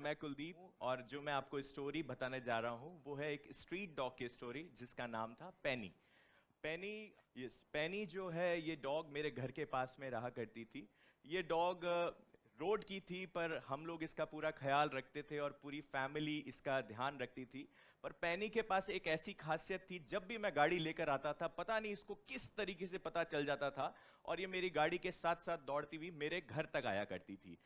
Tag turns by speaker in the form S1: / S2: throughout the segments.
S1: मैं कुलदीप और जो मैं आपको स्टोरी बताने जा रहा हूँ वो है एक स्ट्रीट डॉग की स्टोरी जिसका नाम था पेनी। पेनी जो है ये डॉग मेरे घर के पास में रहा करती थी। ये डॉग रोड की थी पर हम लोग इसका पूरा ख्याल रखते थे और पूरी फैमिली इसका ध्यान रखती थी। पर पेनी के पास एक ऐसी खासियत थी, जब भी मैं गाड़ी लेकर आता था पता नहीं इसको किस तरीके से पता चल जाता था और ये मेरी गाड़ी के साथ साथ दौड़ती हुई मेरे घर तक आया करती थी।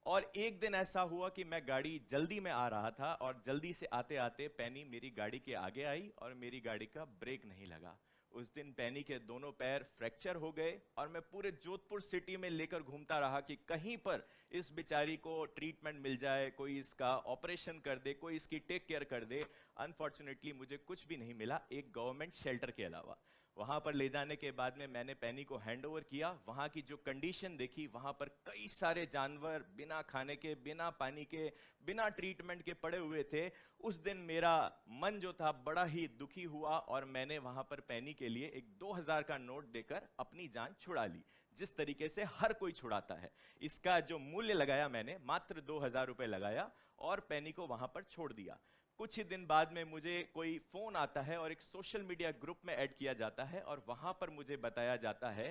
S1: और एक दिन ऐसा हुआ कि मैं गाड़ी जल्दी में आ रहा था और जल्दी से आते आते पेनी मेरी गाड़ी के आगे आई और मेरी गाड़ी का ब्रेक नहीं लगा। उस दिन पेनी के दोनों पैर फ्रैक्चर हो गए और मैं पूरे जोधपुर सिटी में लेकर घूमता रहा कि कहीं पर इस बेचारी को ट्रीटमेंट मिल जाए, कोई इसका ऑपरेशन कर दे, कोई इसकी टेक केयर कर दे। अनफॉर्चुनेटली मुझे कुछ भी नहीं मिला, एक गवर्नमेंट शेल्टर के अलावा। वहां पर ले जाने के बाद में मैंने पेनी को हैंडओवर किया। वहां की जो कंडीशन देखी, वहां पर कई सारे जानवर बिना खाने के, बिना पानी के, बिना ट्रीटमेंट के पड़े हुए थे। उस दिन मेरा मन जो था बड़ा ही दुखी हुआ और मैंने वहां पर पेनी के लिए एक 2000 का नोट देकर अपनी जान छुड़ा ली, जिस तरीके से हर कोई छुड़ाता है। इसका जो मूल्य लगाया मैंने, मात्र 2000 रुपए लगाया और पेनी को वहां पर छोड़ दिया। कुछ ही दिन बाद में मुझे कोई फोन आता है और एक सोशल मीडिया ग्रुप में ऐड किया जाता है और वहां पर मुझे बताया जाता है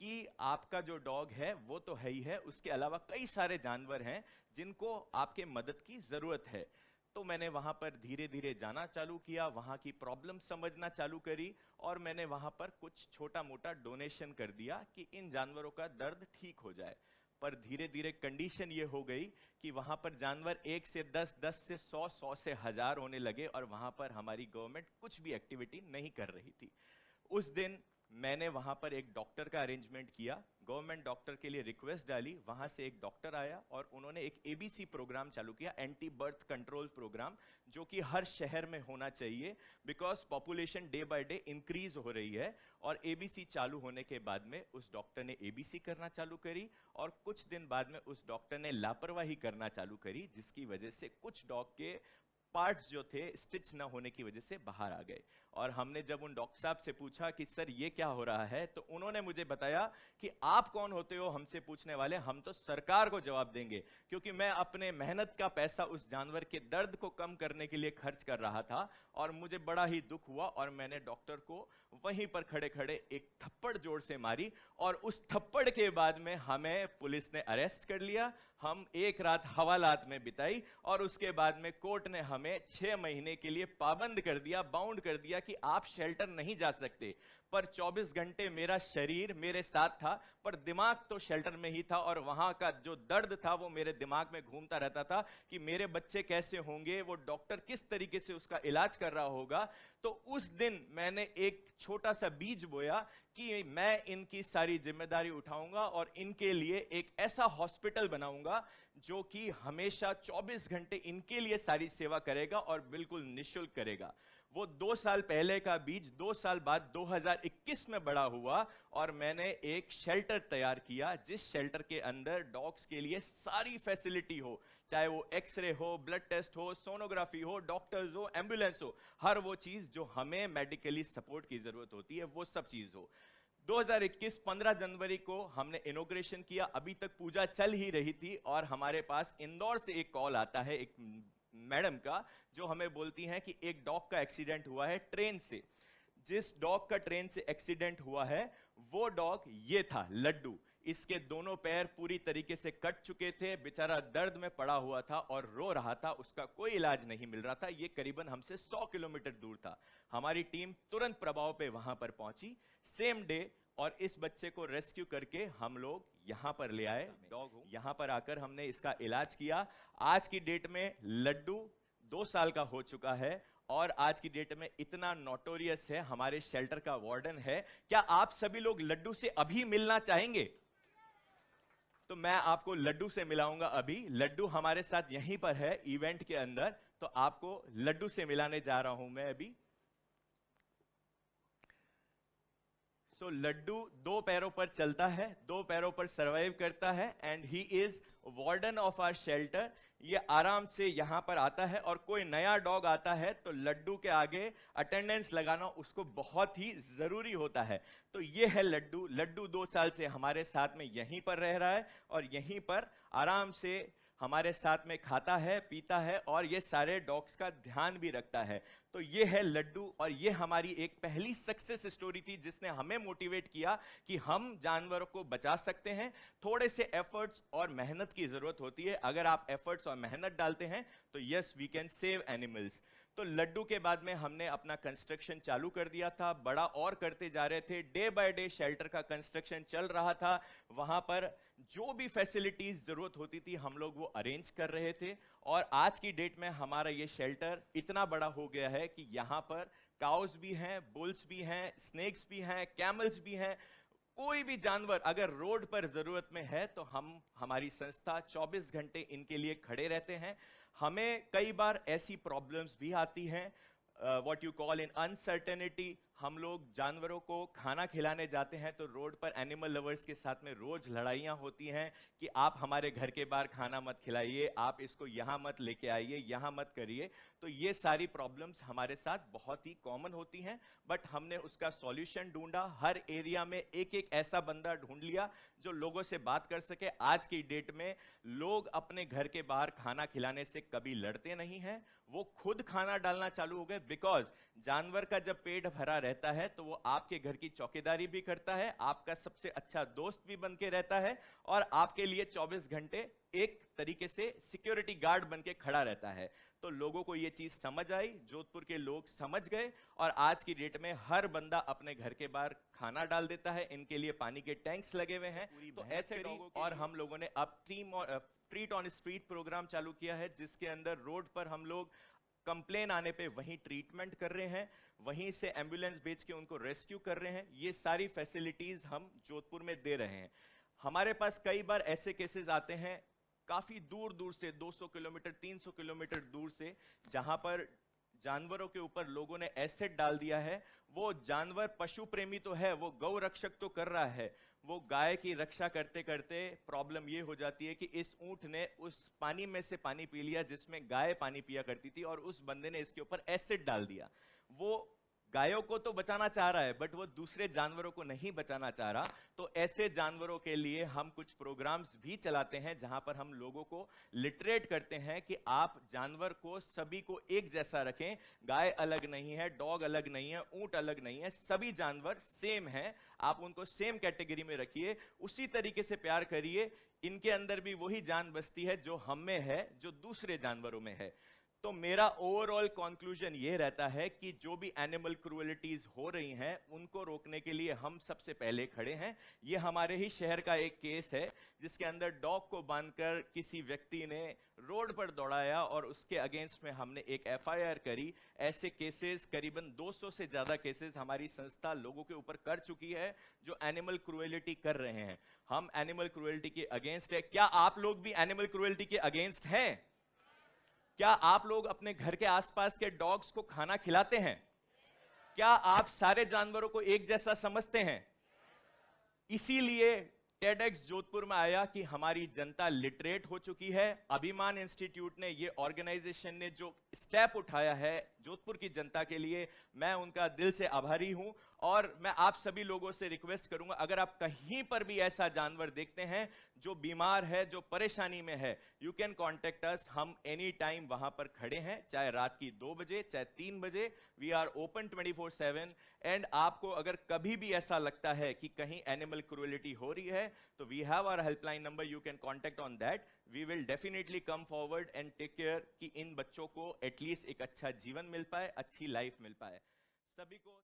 S1: कि आपका जो डॉग है वो तो है ही है, उसके अलावा कई सारे जानवर हैं जिनको आपके मदद की जरूरत है। तो मैंने वहां पर धीरे धीरे जाना चालू किया, वहां की प्रॉब्लम समझना चालू करी और मैंने वहां पर कुछ छोटा मोटा डोनेशन कर दिया कि इन जानवरों का दर्द ठीक हो जाए। पर धीरे धीरे कंडीशन ये हो गई कि वहां पर जानवर 1 से 10, 10 से 100, 100 से 1000 होने लगे और वहां पर हमारी गवर्नमेंट कुछ भी एक्टिविटी नहीं कर रही थी। उस दिन मैंने वहां पर एक डॉक्टर का अरेंजमेंट किया, गवर्नमेंट डॉक्टर के लिए रिक्वेस्ट डाली। वहां से एक डॉक्टर आया और उन्होंने एक एबीसी प्रोग्राम चालू किया, एंटी बर्थ कंट्रोल प्रोग्राम, जो कि हर शहर में होना चाहिए because population day by day increase हो रही है। और एबीसी चालू होने के बाद में उस डॉक्टर ने एबीसी करना चालू करी और कुछ दिन बाद में उस डॉक्टर ने लापरवाही करना चालू करी, जिसकी वजह से कुछ डॉग के पार्ट्स जो थे स्टिच ना होने की वजह से बाहर आ गए। और हमने जब उन डॉक्टर साहब से पूछा कि सर ये क्या हो रहा है, तो उन्होंने मुझे बताया कि आप कौन होते हो हमसे पूछने वाले, हम तो सरकार को जवाब देंगे, क्योंकि मैं अपने मेहनत का पैसा उस जानवर के दर्द को कम करने के लिए खर्च कर रहा था। और मुझे बड़ा ही दुख हुआ और मैंने डॉक्टर को वहीं पर खड़े खड़े एक थप्पड़ जोर से मारी और उस थप्पड़ के बाद में हमें पुलिस ने अरेस्ट कर लिया। हम एक रात हवालात में बिताई और उसके बाद में कोर्ट ने हमें 6 महीने के लिए पाबंद कर दिया, बाउंड कर दिया कि आप शेल्टर नहीं जा सकते। पर 24 घंटे मेरा शरीर मेरे साथ था पर दिमाग तो शेल्टर में ही था और वहां का जो दर्द था वो मेरे दिमाग में घूमता रहता था कि मेरे बच्चे कैसे होंगे, वो डॉक्टर किस तरीके से उसका इलाज कर रहा होगा। तो उस दिन मैंने एक छोटा सा बीज बोया कि मैं इनकी सारी जिम्मेदारी उठाऊंगा और इनके लिए एक ऐसा हॉस्पिटल बनाऊंगा जो कि हमेशा 24 घंटे इनके लिए सारी सेवा करेगा और बिल्कुल निःशुल्क करेगा। वो 2 साल पहले का बीज 2 साल बाद 2021 में बड़ा हुआ और मैंने एक शेल्टर तैयार किया, जिस शेल्टर के अंदर डॉग्स के लिए सारी फैसिलिटी हो, चाहे वो एक्सरे हो, ब्लड टेस्ट हो, सोनोग्राफी हो, डॉक्टर्स हो, एम्बुलेंस हो, हर वो चीज जो हमें मेडिकली सपोर्ट की जरूरत होती है वो सब चीज हो। 2021 15 जनवरी को हमने इनॉग्रेशन किया, अभी तक पूजा चल ही रही थी और हमारे पास इंदौर से एक कॉल आता है एक मैडम का, जो हमें बोलती हैं कि एक डॉग का एक्सीडेंट हुआ है ट्रेन से। जिस डॉग का ट्रेन से एक्सीडेंट हुआ है वो डॉग ये था, लड्डू। इसके दोनों पैर पूरी तरीके से कट चुके थे, बेचारा दर्द में पड़ा हुआ था और रो रहा था, उसका कोई इलाज नहीं मिल रहा था। ये करीबन हमसे 100 किलोमीटर दूर था। हमारी टीम तुरंत प्रभाव पे वहां पर पहुंची सेम डे और इस बच्चे को रेस्क्यू करके हम लोग यहां पर ले आए। डॉग यहां पर आकर हमने इसका इलाज किया। आज की डेट में लड्डू 2 साल का हो चुका है और आज की डेट में इतना नोटोरियस है, हमारे शेल्टर का वार्डन है। क्या आप सभी लोग लड्डू से अभी मिलना चाहेंगे? तो मैं आपको लड्डू से मिलाऊंगा अभी। लड्डू हमारे साथ यहीं पर है इवेंट के अंदर, तो आपको लड्डू से मिलाने जा रहा हूं मैं अभी। सो लड्डू 2 पैरों पर चलता है, 2 पैरों पर सरवाइव करता है and he is warden of our shelter. ये आराम से यहां पर आता है और कोई नया डॉग आता है तो लड्डू के आगे अटेंडेंस लगाना उसको बहुत ही जरूरी होता है। तो ये है लड्डू। लड्डू 2 साल से हमारे साथ में यहीं पर रह रहा है और यहीं पर आराम से हमारे साथ में खाता है, पीता है और ये सारे डॉग्स का ध्यान भी रखता है। तो ये है लड्डू और ये हमारी एक पहली सक्सेस स्टोरी थी जिसने हमें मोटिवेट किया कि हम जानवरों को बचा सकते हैं। थोड़े से एफर्ट्स और मेहनत की जरूरत होती है। अगर आप एफर्ट्स और मेहनत डालते हैं तो yes we can save animals. तो लड्डू के बाद में हमने अपना कंस्ट्रक्शन चालू कर दिया था, बड़ा और करते जा रहे थे। डे बाय डे शेल्टर का कंस्ट्रक्शन चल रहा था। वहां पर जो भी फैसिलिटीज जरूरत होती थी हम लोग वो अरेंज कर रहे थे और आज की डेट में हमारा ये शेल्टर इतना बड़ा हो गया है कि यहाँ पर काउस भी हैं, बुल्स भी हैं, स्नेक्स भी हैं, कैमल्स भी हैं। कोई भी जानवर अगर रोड पर जरूरत में है तो हमारी संस्था 24 घंटे इनके लिए खड़े रहते हैं। हमें कई बार ऐसी प्रॉब्लम्स भी आती हैं, what you call in uncertainty. हम लोग जानवरों को खाना खिलाने जाते हैं तो रोड पर एनिमल लवर्स के साथ में रोज लड़ाइयाँ होती हैं कि आप हमारे घर के बाहर खाना मत खिलाइए, आप इसको यहाँ मत लेके आइए, यहाँ मत करिए। तो ये सारी प्रॉब्लम्स हमारे साथ बहुत ही कॉमन होती हैं, बट हमने उसका सॉल्यूशन ढूंढा। हर एरिया में एक एक ऐसा बंदा ढूंढ लिया जो लोगों से बात कर सके। आज की डेट में लोग अपने घर के बाहर खाना खिलाने से कभी लड़ते नहीं हैं, वो खुद खाना डालना चालू हो गए। बिकॉज जानवर का जब पेट भरा रहता है तो वो आपके घर की चौकीदारी भी करता है, आपका सबसे अच्छा दोस्त भी बन के रहता है और आपके लिए 24 घंटे एक तरीके से सिक्योरिटी गार्ड बन के खड़ा रहता है। तो लोगों को ये चीज समझ आई, जोधपुर के लोग समझ गए और आज की डेट में हर बंदा अपने घर के बाहर खाना डाल देता है। इनके लिए पानी के टैंक्स लगे हुए हैं। तो ऐसे लोगों और हम लोगों ने अब ट्रीट ऑन स्ट्रीट प्रोग्राम चालू किया है जिसके अंदर रोड पर हम लोग कंप्लेन आने पे वहीं ट्रीटमेंट कर रहे हैं, वहीं से एम्बुलेंस भेज के उनको रेस्क्यू कर रहे हैं। ये सारी फैसिलिटीज हम जोधपुर में दे रहे हैं। हमारे पास कई बार ऐसे केसेस आते हैं काफी दूर दूर से, 200 किलोमीटर 300 किलोमीटर दूर से, जहां पर जानवरों के ऊपर लोगों ने एसिड डाल दिया है। वो जानवर पशु प्रेमी तो है, वो गौ रक्षक तो कर रहा है, वो गाय की रक्षा करते करते प्रॉब्लम ये हो जाती है कि इस ऊंट ने उस पानी में से पानी पी लिया जिसमें गाय पानी पिया करती थी और उस बंदे ने इसके ऊपर एसिड डाल दिया। वो गायों को तो बचाना चाह रहा है बट वो दूसरे जानवरों को नहीं बचाना चाह रहा। तो ऐसे जानवरों के लिए हम कुछ प्रोग्राम्स भी चलाते हैं जहां पर हम लोगों को लिटरेट करते हैं कि आप जानवर को सभी को एक जैसा रखें। गाय अलग नहीं है, डॉग अलग नहीं है, ऊंट अलग नहीं है, सभी जानवर सेम हैं। आप उनको सेम कैटेगरी में रखिए, उसी तरीके से प्यार करिए। इनके अंदर भी वही जान बसती है जो हम में है, जो दूसरे जानवरों में है। तो मेरा ओवरऑल कंक्लूजन ये रहता है कि जो भी एनिमल क्रूएलिटीज हो रही हैं उनको रोकने के लिए हम सबसे पहले खड़े हैं। ये हमारे ही शहर का एक केस है जिसके अंदर डॉग को बांधकर किसी व्यक्ति ने रोड पर दौड़ाया और उसके अगेंस्ट में हमने एक एफआईआर करी। ऐसे केसेस करीबन 200 से ज्यादा केसेस हमारी संस्था लोगों के ऊपर कर चुकी है जो एनिमल क्रूएलिटी कर रहे हैं। हम एनिमल क्रूएलिटी के अगेंस्ट है। क्या आप लोग भी एनिमल क्रूएलिटी के अगेंस्ट हैं? क्या आप लोग अपने घर के आसपास के डॉग्स को खाना खिलाते हैं? क्या आप सारे जानवरों को एक जैसा समझते हैं? इसीलिए टेडेक्स जोधपुर में आया कि हमारी जनता लिटरेट हो चुकी है। अभिमान इंस्टीट्यूट ने, ये ऑर्गेनाइजेशन ने जो स्टेप उठाया है जोधपुर की जनता के लिए, मैं उनका दिल से आभारी हूं। और मैं आप सभी लोगों से रिक्वेस्ट करूंगा, अगर आप कहीं पर भी ऐसा जानवर देखते हैं जो बीमार है, जो परेशानी में है, यू कैन कॉन्टेक्ट अस। हम एनी टाइम वहां पर खड़े हैं, चाहे रात की 2 बजे, चाहे 3 बजे। We are open 24/7। एंड आपको अगर कभी भी ऐसा लगता है कि कहीं एनिमल क्रूएलिटी हो रही है तो we have our helpline number, you can contact on that. We will definitely come forward and take care कि इन बच्चों को एटलीस्ट एक अच्छा जीवन मिल पाए, अच्छी लाइफ मिल पाए। सभी को